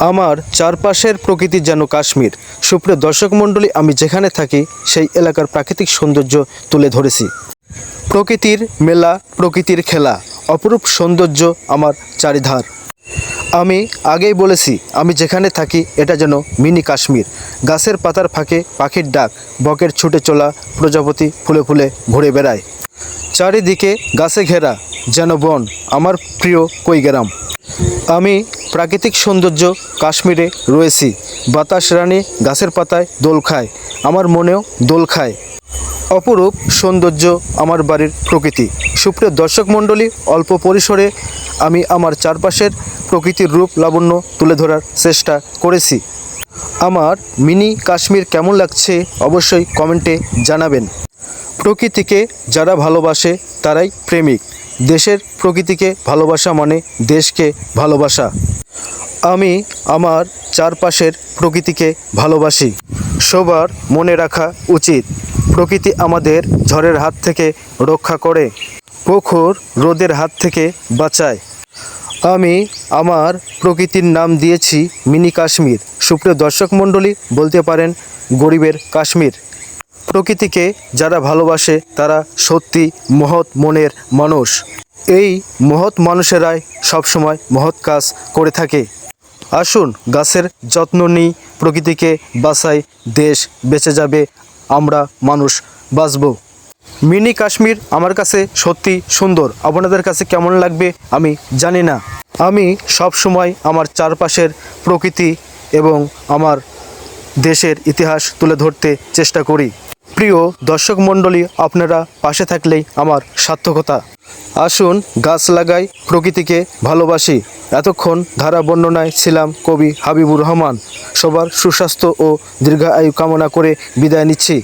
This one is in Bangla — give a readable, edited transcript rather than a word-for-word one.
আমার চারপাশের প্রকৃতি যেন কাশ্মীর। সুপ্রিয় দর্শক মণ্ডলী, আমি যেখানে থাকি সেই এলাকার প্রাকৃতিক সৌন্দর্য তুলে ধরেছি। প্রকৃতির মেলা, প্রকৃতির খেলা, অপরূপ সৌন্দর্য আমার চারিধার। আমি আগেই বলেছি, আমি যেখানে থাকি এটা যেন মিনি কাশ্মীর। গাছের পাতার ফাঁকে পাখির ডাক, বকের ছুটে চলা, প্রজাপতি ফুলে ফুলে ঘুরে বেড়ায়। চারিদিকে গাছে ঘেরা যেন বন, আমার প্রিয় কৈগ্রাম। আমি প্রাকৃতিক সৌন্দর্য কাশ্মীরে রয়েছি। বাতাস রানী গাছের পাতায় দোল খায়, আমার মনেও দোল খায়। অপরূপ সৌন্দর্য আমার বাড়ির প্রকৃতি। সুপ্রিয় দর্শক মণ্ডলী, অল্প পরিসরে আমি আমার চারপাশের প্রকৃতির রূপ লাবণ্য তুলে ধরার চেষ্টা করেছি। আমার মিনি কাশ্মীর কেমন লাগছে অবশ্যই কমেন্টে জানাবেন। প্রকৃতিকে যারা ভালোবাসে তারাই প্রেমিক। দেশের প্রকৃতিকে ভালোবাসা মানে দেশকে ভালোবাসা। আমি আমার চারপাশের প্রকৃতিকে ভালোবাসি। সবার মনে রাখা উচিত, প্রকৃতি আমাদের ঝড়ের হাত থেকে রক্ষা করে, প্রখর রোদের হাত থেকে বাঁচায়। আমি আমার প্রকৃতির নাম দিয়েছি মিনি কাশ্মীর। সুপ্রিয় দর্শক মণ্ডলী, বলতে পারেন গরিবের কাশ্মীর। প্রকৃতিকে যারা ভালোবাসে তারা সত্যি মহৎ মনের মানুষ। এই মহৎ মানুষেরাই সবসময় মহৎ কাজ করে থাকে। আসুন গাছের যত্ন নিই, প্রকৃতিকে বাঁচাই, দেশ বেঁচে যাবে, আমরা মানুষ বাঁচব। মিনি কাশ্মীর আমার কাছে সত্যি সুন্দর। আপনাদের কাছে কেমন লাগবে আমি জানি না। আমি সব সময় আমার চারপাশের প্রকৃতি এবং আমার দেশের ইতিহাস তুলে ধরতে চেষ্টা করি। প্রিয় দর্শক মণ্ডলী, আপনারা পাশে থাকলেই আমার সার্থকতা। আসুন গাছ লাগাই, প্রকৃতিকে ভালোবাসি। এতক্ষণ ধারা বর্ণনায় ছিলাম কবি হাবিবুর রহমান। সবার সুস্বাস্থ্য ও দীর্ঘায়ু কামনা করে বিদায় নিচ্ছি।